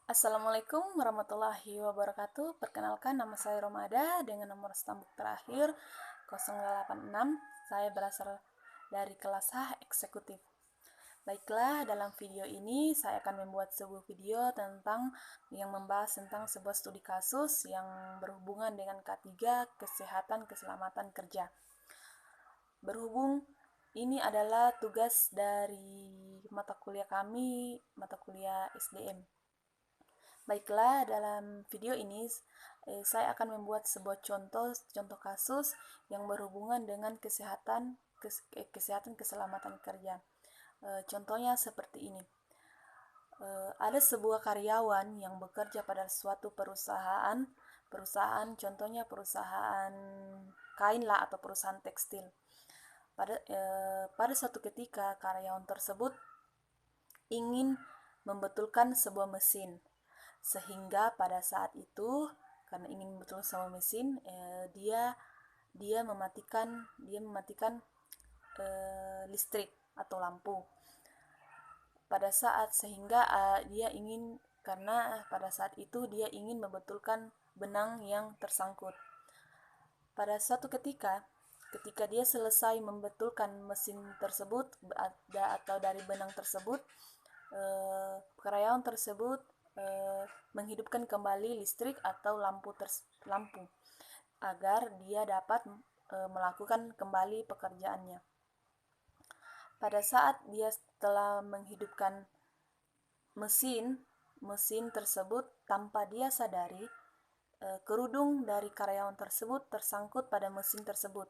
Assalamualaikum warahmatullahi wabarakatuh. Perkenalkan, nama saya Romada dengan nomor stambuk terakhir 086. Saya berasal dari kelas H eksekutif. Baiklah, dalam video ini saya akan membuat sebuah video yang membahas tentang sebuah studi kasus yang berhubungan dengan K3 Kesehatan Keselamatan Kerja. Berhubung ini adalah tugas dari mata kuliah kami, mata kuliah SDM. Baiklah, dalam video ini saya akan membuat sebuah contoh kasus yang berhubungan dengan kesehatan keselamatan kerja. Contohnya seperti ini. Ada sebuah karyawan yang bekerja pada suatu perusahaan contohnya perusahaan kain lah atau perusahaan tekstil. Pada suatu ketika karyawan tersebut ingin membetulkan sebuah mesin, sehingga pada saat itu karena ingin membetulkan sebuah mesin, dia mematikan listrik atau lampu pada saat sehingga pada saat itu dia ingin membetulkan benang yang tersangkut. Pada suatu ketika dia selesai membetulkan mesin tersebut atau dari benang tersebut, karyawan tersebut menghidupkan kembali listrik atau lampu agar dia dapat melakukan kembali pekerjaannya. Pada saat dia telah menghidupkan mesin tersebut, tanpa dia sadari, kerudung dari karyawan tersebut tersangkut pada mesin tersebut,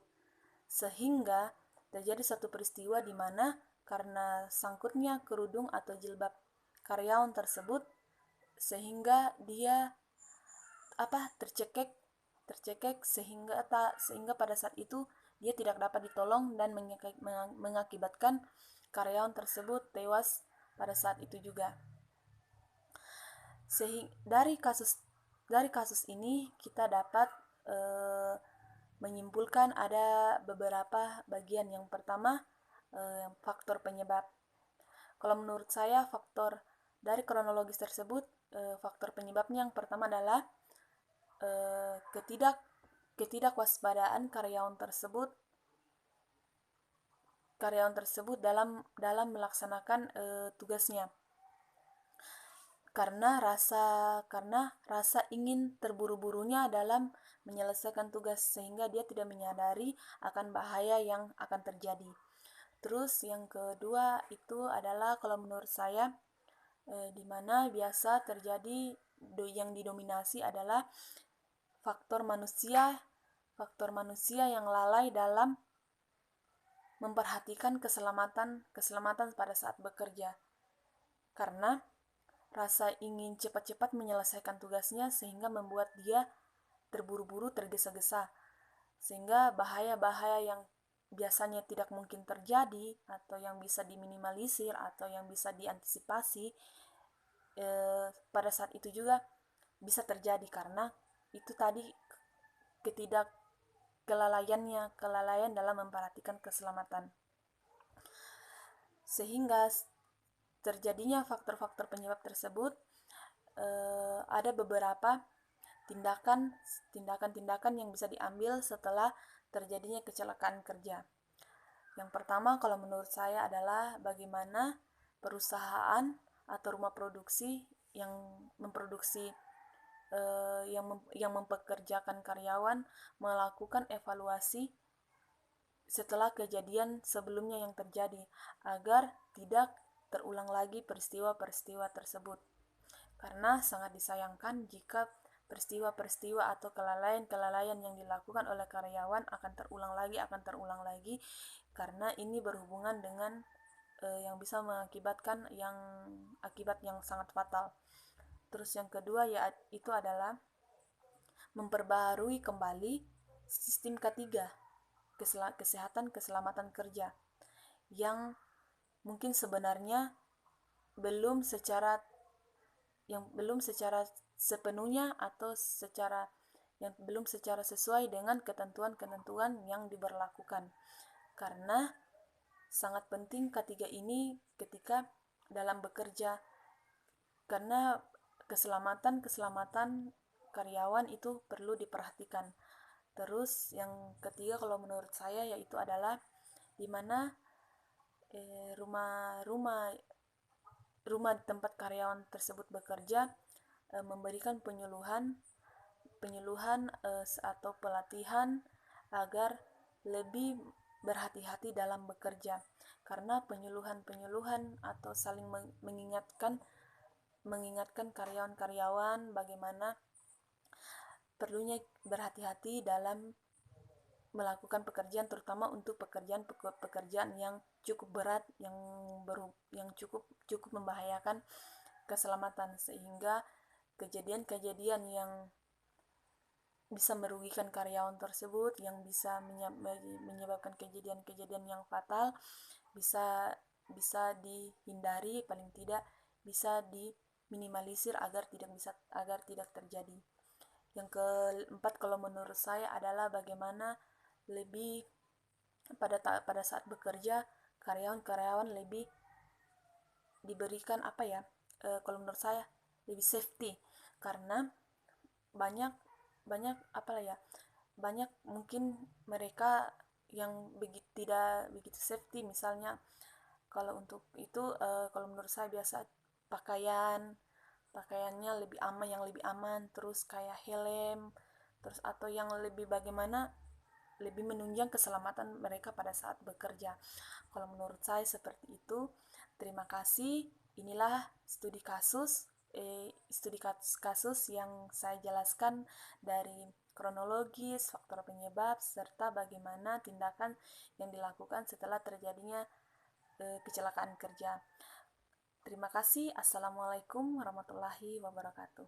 sehingga terjadi satu peristiwa di mana karena sangkutnya kerudung atau jilbab karyawan tersebut, sehingga dia tercekek sehingga pada saat itu dia tidak dapat ditolong dan mengakibatkan karyawan tersebut tewas pada saat itu juga. Dari kasus ini kita dapat menyimpulkan ada beberapa bagian. Yang pertama, faktor penyebab. Kalau menurut saya faktor dari kronologis tersebut, faktor penyebabnya yang pertama adalah ketidakwaspadaan karyawan tersebut dalam melaksanakan tugasnya. Karena rasa ingin terburu-burunya dalam menyelesaikan tugas, sehingga dia tidak menyadari akan bahaya yang akan terjadi. Terus yang kedua itu adalah kalau menurut saya di mana biasa terjadi yang didominasi adalah faktor manusia yang lalai dalam memperhatikan keselamatan pada saat bekerja. Karena rasa ingin cepat-cepat menyelesaikan tugasnya sehingga membuat dia terburu-buru, tergesa-gesa, sehingga bahaya-bahaya yang biasanya tidak mungkin terjadi atau yang bisa diminimalisir atau yang bisa diantisipasi pada saat itu juga bisa terjadi karena itu tadi kelalaian dalam memperhatikan keselamatan, sehingga terjadinya faktor-faktor penyebab tersebut. Ada beberapa tindakan yang bisa diambil setelah terjadinya kecelakaan kerja. Yang pertama kalau menurut saya adalah bagaimana perusahaan atau rumah produksi yang memproduksi yang mempekerjakan karyawan melakukan evaluasi setelah kejadian sebelumnya yang terjadi agar tidak terulang lagi peristiwa-peristiwa tersebut. Karena sangat disayangkan jika peristiwa-peristiwa atau kelalaian yang dilakukan oleh karyawan akan terulang lagi karena ini berhubungan dengan yang bisa mengakibatkan akibat yang sangat fatal. Terus yang kedua itu adalah memperbaharui kembali sistem K3 kesehatan keselamatan kerja yang mungkin sebenarnya belum secara sepenuhnya atau belum secara sesuai dengan ketentuan-ketentuan yang diberlakukan. Karena sangat penting K3 ini ketika dalam bekerja, karena keselamatan karyawan itu perlu diperhatikan. Terus yang ketiga kalau menurut saya yaitu adalah di mana rumah-rumah rumah di tempat karyawan tersebut bekerja memberikan penyuluhan atau pelatihan agar lebih berhati-hati dalam bekerja, karena penyuluhan atau saling mengingatkan karyawan-karyawan bagaimana perlunya berhati-hati dalam melakukan pekerjaan, terutama untuk pekerjaan yang cukup berat, yang cukup membahayakan keselamatan, sehingga kejadian-kejadian yang bisa merugikan karyawan tersebut, yang bisa menyebabkan kejadian-kejadian yang fatal bisa dihindari, paling tidak bisa diminimalisir agar tidak terjadi. Yang keempat kalau menurut saya adalah bagaimana lebih pada saat bekerja karyawan lebih diberikan kalau menurut saya lebih safety, karena banyak banyak banyak mungkin mereka yang tidak begitu safety, misalnya kalau untuk itu kalau menurut saya biasa pakaiannya yang lebih aman, terus kayak helm, terus atau yang lebih bagaimana lebih menunjang keselamatan mereka pada saat bekerja. Kalau menurut saya seperti itu. Terima kasih. Inilah studi kasus yang saya jelaskan dari kronologis, faktor penyebab, serta bagaimana tindakan yang dilakukan setelah terjadinya kecelakaan kerja. Terima kasih. Assalamualaikum warahmatullahi wabarakatuh.